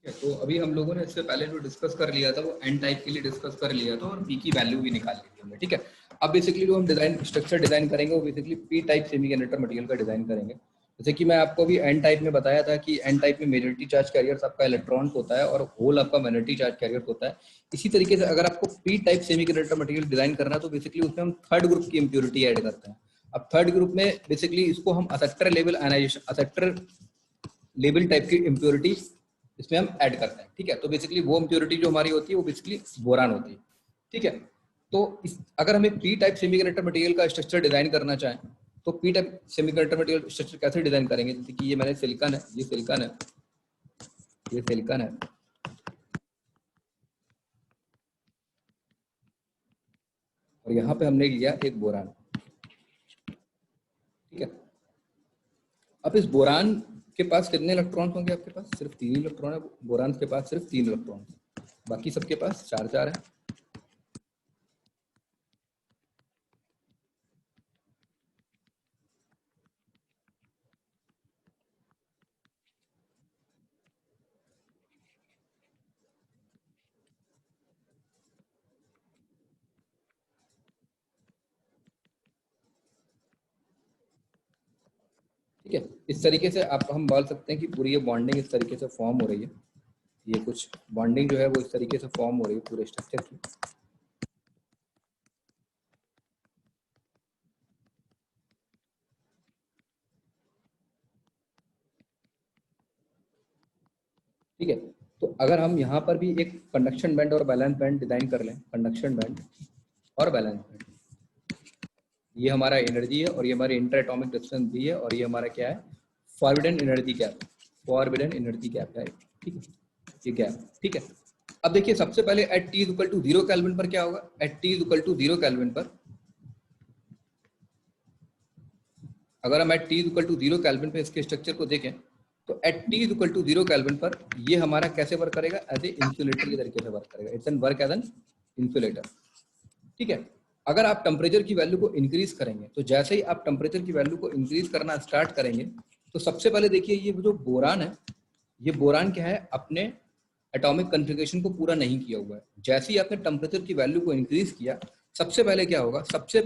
तो अभी हम लोगों ने इससे पहले जो डिस्कस कर लिया था वो एन टाइप के लिए डिस्कस कर लिया था और पी की वैल्यू भी निकाल ली थी हमने, ठीक है। अब बेसिकली जो हम डिजाइन स्ट्रक्चर डिजाइन करेंगे वो basically P type semiconductor material का डिजाइन करेंगे। जैसे कि मैं आपको अभी एन टाइप में बताया था कि एन टाइप में मेजॉरिटी चार्ज कैरियर्स आपका इलेक्ट्रॉन होता है और होल आपका माइनॉरिटी चार्ज कैरियर होता है। इसी तरीके से अगर आपको P type semiconductor material design करना है तो बेसिकली उसमें हम थर्ड ग्रुप की इम्प्योरिटी ऐड करते हैं। अब थर्ड ग्रुप में बेसिकली इसको हम acceptor level ionisation acceptor level type की इम्प्योरिटी इसमें हम ऐड करते हैं, ठीक है। तो बेसिकली वो इम्प्योरिटी जो हमारी होती है वो बेसिकली बोरान होती है, ठीक है। तो अगर हमें पी टाइप सेमीकंडक्टर मटेरियल का स्ट्रक्चर डिजाइन करना चाहें तो P type semiconductor material structure कैसे डिजाइन करेंगे? जैसे कि ये मैंने सिलिकॉन है, ये सिलिकॉन है, ये सिलिकॉन है और यहाँ पे हमने लिया एक बोरान, ठीक है। अब इस बोरान के पास कितने इलेक्ट्रॉन होंगे? आपके पास सिर्फ 3 इलेक्ट्रॉन है। बोरान के पास सिर्फ 3 इलेक्ट्रॉन, बाकी सबके पास 4 है। ठीक है, इस तरीके से आप हम बोल सकते हैं कि पूरी ये बॉन्डिंग इस तरीके से फॉर्म हो रही है। ये कुछ बॉन्डिंग जो है वो इस तरीके से फॉर्म हो रही है पूरे स्ट्रक्चर की। ठीक है, तो अगर हम यहाँ पर भी एक कंडक्शन बैंड और बैलेंस बैंड डिजाइन कर लें, कंडक्शन बैंड और बैलेंस बैंड, ये हमारा एनर्जी है और ये हमारी इंटर एटॉमिक डिस्टेंस भी है और ये हमारा क्या है? Forbidden energy gap, forbidden energy gap है, ठीक है, ये गैप, ठीक है। अब देखिए सबसे पहले at T is equal to 0 kelvin पर क्या होगा? At T is equal to 0 kelvin पर अगर हम at T equal to 0 kelvin पे इसके स्ट्रक्चर को देखें तो at T equal to 0 kelvin पर ये हमारा कैसे वर्क करेगा? एज ए इंसुलेटर के तरीके से वर्क करेगा। It's an work as an insulator, ठीक है। अगर आप टेम्परेचर की वैल्यू को इंक्रीज करेंगे तो जैसे ही आप टेम्परेचर की वैल्यू को इंक्रीज करना स्टार्ट करेंगे तो सबसे पहले देखिए ये जो बोरान है, ये बोरान क्या है? अपने एटॉमिक कॉन्फ़िगरेशन को पूरा नहीं किया हुआ है। जैसे ही आपने टेम्परेचर की वैल्यू को इंक्रीज किया सबसे पहले क्या होगा? सबसे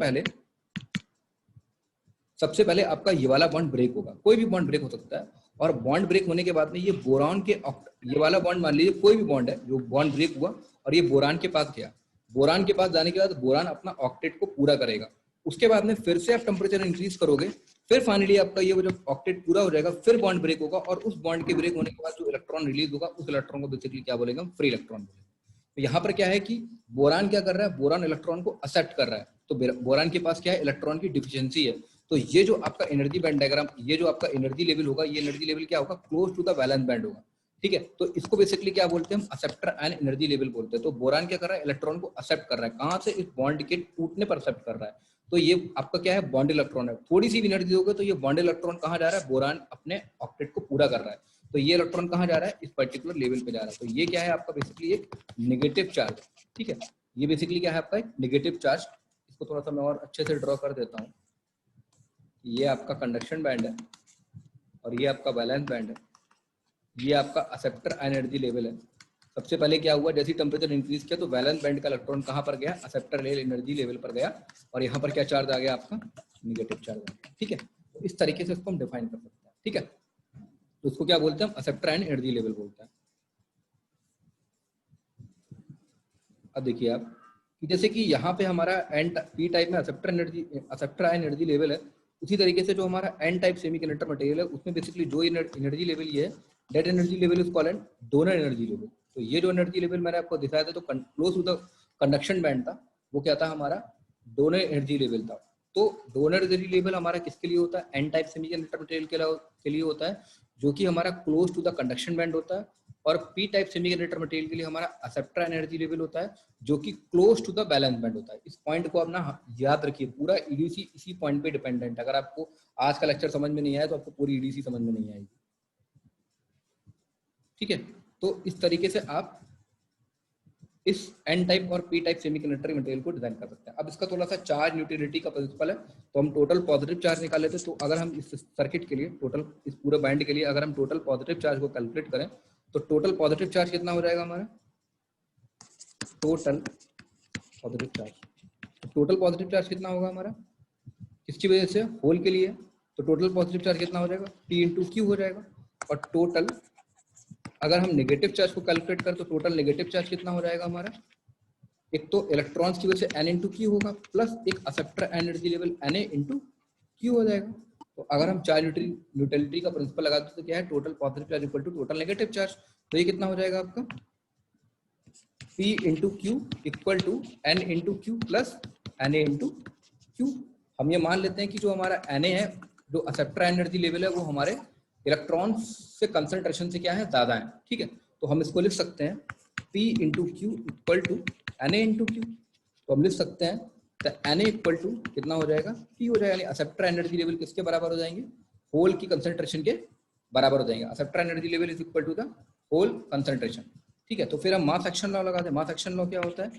पहले आपका ये वाला बॉन्ड ब्रेक होगा। कोई भी बॉन्ड ब्रेक हो सकता है और बॉन्ड ब्रेक होने के बाद में ये बोरान के ये वाला बॉन्ड, मान लीजिए कोई भी बॉन्ड है जो बॉन्ड ब्रेक हुआ और ये बोरान के पास गया, बोरान के पास जाने के बाद बोरान अपना ऑक्टेट को पूरा करेगा। उसके बाद में फिर से आप टेम्परेचर इंक्रीज करोगे, फिर फाइनली आपका ये जो ऑक्टेट पूरा हो जाएगा, फिर बॉन्ड ब्रेक होगा और उस बॉन्ड के ब्रेक होने के बाद जो इलेक्ट्रॉन रिलीज होगा उस इलेक्ट्रॉन को बेसिकली क्या बोलेंगे? हम फ्री इलेक्ट्रॉन बोलेंगे। तो यहाँ पर क्या है कि बोरान क्या कर रहा है? बोरान इलेक्ट्रॉन को एक्सेप्ट कर रहा है। तो बोरान के पास क्या है? इलेक्ट्रॉन की डिफिशियंसी है। तो ये जो आपका एनर्जी बैंड डायग्राम, ये जो आपका एनर्जी लेवल होगा, ये एनर्जी लेवल क्या होगा? Close to the valence band होगा, ठीक है। तो इसको बेसिकली क्या बोलते हैं? हम एक्सेप्टर एंड एनर्जी लेवल बोलते हैं। तो बोरान क्या कर रहा है? इलेक्ट्रॉन को एक्सेप्ट कर रहा है। कहां से? इस बॉन्ड के टूटने पर एक्सेप्ट कर रहा है। तो ये आपका क्या है? बॉन्ड इलेक्ट्रॉन है। थोड़ी सी भी एनर्जी होगा तो ये बॉन्ड इलेक्ट्रॉन कहाँ जा रहा है? बोरान अपने ऑक्टेट को पूरा कर रहा है। तो ये इलेक्ट्रॉन कहाँ जा रहा है? इस पर्टिकुलर लेवल पे जा रहा है। तो ये क्या है आपका? बेसिकली एक नेगेटिव चार्ज, ठीक है। ये बेसिकली क्या है आपका? एक नेगेटिव चार्ज। इसको थोड़ा सा मैं और अच्छे से ड्रॉ कर देता हूँ। ये आपका कंडक्शन बैंड है और ये आपका बैलेंस बैंड है। ये आपका एक्सेप्टर एनर्जी लेवल है। सबसे पहले क्या हुआ? जैसे टेम्परेचर इंक्रीज किया तो वैलेंस बैंड का इलेक्ट्रॉन कहाँ पर गया? एक्सेप्टर एनर्जी लेवल पर गया और यहाँ पर क्या चार्ज आ गया आपका? नेगेटिव चार्ज आ गया, ठीक है। तो इस तरीके से इसको हम डिफाइन कर सकते हैं, ठीक है। तो उसको क्या बोलते हैं? हम एक्सेप्टर एंड एनर्जी लेवल बोलते हैं। अब देखिए आप कि जैसे कि यहाँ पे हमारा एन पी टाइप में एक्सेप्टर एनर्जी लेवल है, उसी तरीके से जो हमारा एन टाइप सेमीकंडक्टर मटेरियल है उसमें बेसिकली जो एनर्जी लेवल ये है, that energy level is called donor energy level. तो ये जो एनर्जी लेवल मैंने आपको दिखाया था तो close to the conduction band था, वो क्या था? हमारा डोनर एनर्जी लेवल था। तो डोनर एनर्जी लेवल हमारा किसके लिए होता है? एन टाइप सेमीकंडक्टर मटेरियल के लिए होता है, जो कि हमारा close to the conduction band होता है। और पी टाइप सेमीकंडक्टर मटेरियल के लिए हमारा एक्सेप्टर एनर्जी लेवल होता है, जो कि close to the valence band होता है। इस पॉइंट को आप ना याद रखिए, पूरा ईडीसी इसी पॉइंट पे डिपेंडेंट है। अगर आपको आज का लेक्चर समझ में नहीं आया तो आपको पूरी ईडीसी समझ में नहीं आएगी, ठीक है। तो इस तरीके से आप इस एन टाइप और पी टाइप सेमीकंडक्टर मटेरियल को डिजाइन कर सकते हैं। अब इसका थोड़ा सा चार्ज न्यूट्रलिटी का प्रिंसिपल है, तो हम टोटल पॉजिटिव चार्ज निकाल लेते हैं। तो अगर हम इस सर्किट के लिए टोटल, इस पूरे बैंड के लिए अगर हम टोटल पॉजिटिव चार्ज को कैलकुलेट करें तो टोटल पॉजिटिव चार्ज कितना हो जाएगा हमारा, total positive charge. Total positive charge कितना होगा हमारा, किसकी वजह से, होल के लिए, तो टोटल पॉजिटिव चार्ज कितना हो जाएगा, P इंटू क्यू हो जाएगा। और टोटल अगर हम नेगेटिव चार्ज को कैलकुलेट करें तो टोटल नेगेटिव चार्ज कितना हो जाएगा हमारा, एक तो इलेक्ट्रॉन्स की वजह से N इंटू क्यू होगा, प्लस एक acceptor energy level Na into Q हो जाएगा। तो अगर हम चार्ज न्यूट्रलिटी का प्रिंसिपल लगाते हैं तो क्या है, total positive charge equal to total negative charge. तो ये कितना हो जाएगा आपका, P into q equal to N into q plus Na into q. हम ये मान लेते हैं कि जो हमारा Na है, जो एक्सेप्टर एनर्जी लेवल है, वो हमारे इलेक्ट्रॉन्स से कंसंट्रेशन से क्या है, ज्यादा है, ठीक है। तो हम इसको लिख सकते हैं P into q equal to Na into q. तो हम लिख सकते हैं तो Na इक्वल टू कितना हो जाएगा, P हो जाएगा, यानी एक्सेप्टर एनर्जी लेवल किसके बराबर हो जाएंगे, होल की कंसंट्रेशन के बराबर हो जाएंगे। Acceptor energy level is equal to the hole concentration, ठीक है। तो फिर हम मास एक्शन लॉ लगा दें। मास एक्शन लॉ क्या होता है,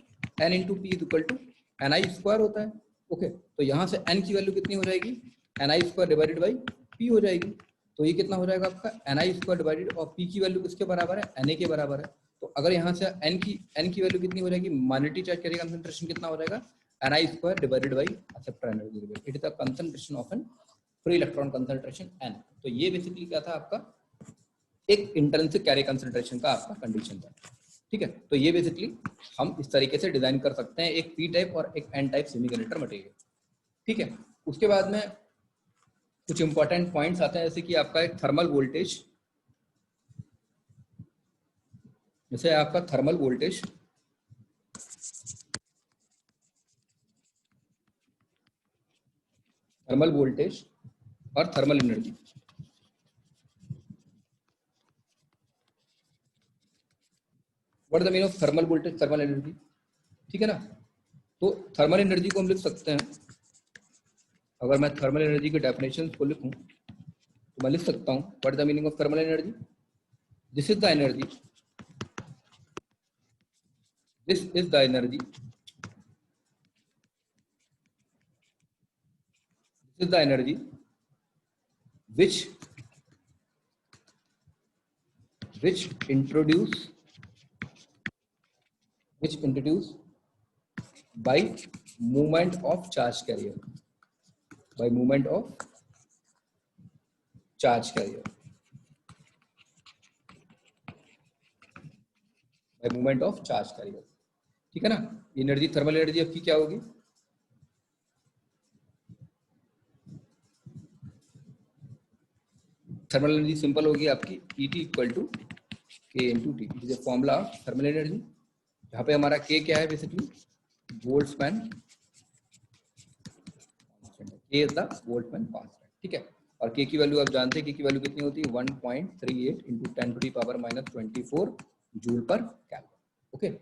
N into p is equal to Ni square होता है, ओके। तो यहाँ से N की वैल्यू कितनी हो जाएगी, Ni square divided by P हो जाएगी। तो ये कितना हो जाएगा आपका, Ni स्क्वायर डिवाइडेड, और P की वैल्यू किसके बराबर है, Na के बराबर है। तो अगर यहाँ से N की वैल्यू कितनी हो जाएगी, माइनॉरिटी चार्ज कैरियर कंसंट्रेशन कितना हो जाएगा, Ni square divided by acceptor energy level, it is the concentration of an free electron concentration N। तो ये बेसिकली क्या था आपका, एक इंट्रिंसिक कैरियर कंसंट्रेशन का आपका कंडीशन था, ठीक है। तो ये बेसिकली हम इस तरीके से डिजाइन कर सकते हैं एक पी टाइप और एक एन टाइप सेमीकंडक्टर मटेरियल, ठीक है। उसके बाद में कुछ इंपॉर्टेंट पॉइंट्स आते हैं, जैसे कि आपका एक थर्मल वोल्टेज, जैसे आपका थर्मल वोल्टेज, और thermal energy. What is the meaning of thermal voltage, thermal energy, ठीक है ना। तो थर्मल एनर्जी को हम लिख सकते हैं, अगर मैं थर्मल एनर्जी के डेफिनेशन को लिखूं तो मैं लिख सकता हूं, what is the meaning of thermal energy, this is the energy, this is the energy, this is the energy which introduce by movement of charge carrier, by movement of charge carrier, by movement of charge carrier, ठीक है ना। Energy, thermal energy आपकी क्या होगी, thermal energy simple होगी आपकी Et equal to के into T, it is a formula of thermal energy, जहाँ पे हमारा के क्या है, बेसिकली बोल्ट्जमैन, के इज द बोल्ट्जमैन कांस्टेंट, ठीक है। और के की वैल्यू आप जानते हैं, के की वैल्यू कितनी होती है, 1.38 into 10 to the power -24 joule per kelvin, okay.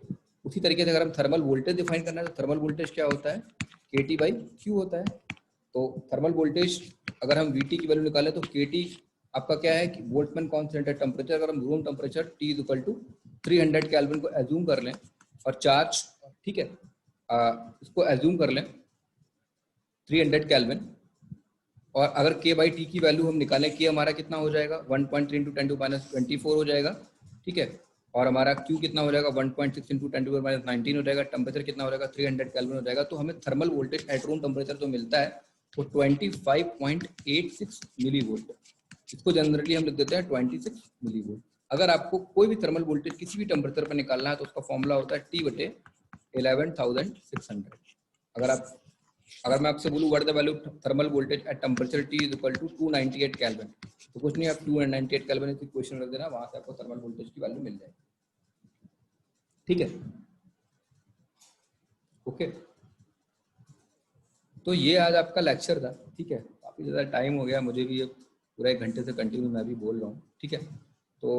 उसी तरीके से अगर हम थर्मल वोल्टेज डिफाइन करना है तो थर्मल वोल्टेज क्या होता है, KT बाई क्यू होता है। तो थर्मल वोल्टेज अगर हम VT की वैल्यू निकालें तो KT आपका क्या है कि बोल्ट्जमैन कांस्टेंट है। टेम्परेचर अगर हम room temperature T is equal to 300 kelvin को एज्यूम कर लें, और चार्ज, ठीक है, इसको एज्यूम कर लें 300 केल्विन, और अगर K बाई टी की वैल्यू हम निकालें, K हमारा कितना हो जाएगा, 1.3 इंटू 10 टू -24 हो जाएगा, ठीक है। और हमारा Q कितना हो जाएगा, 1.6 इंटू 10 टू -19 हो जाएगा। टेम्परेचर कितना हो जाएगा, 300 केल्विन हो जाएगा। तो हमें thermal voltage at room temperature जो मिलता है वो 25.86 मिली वोल्ट, इसको जनरली हम लिख देते हैं 26 मिली वोल्ट। अगर आपको कोई भी थर्मल वोल्टेज किसी भी टेम्परेचर पर निकालना है तो उसका फॉर्मूला होता है T/11,600। अगर मैं आपसे बोलूं what the value thermal voltage at temperature T is equal to 298 kelvin, तो कुछ नहीं, आप 298 केल्विन की क्वेश्चन रख देना, वहां से आपको थर्मल वोल्टेज की वैल्यू मिल जाएगी, ठीक है, ओके। तो ये आज आपका लेक्चर था, ठीक है। काफी ज्यादा टाइम हो गया, मुझे भी पूरा 1 घंटे से कंटिन्यू मैं भी बोल रहा हूँ, ठीक है। तो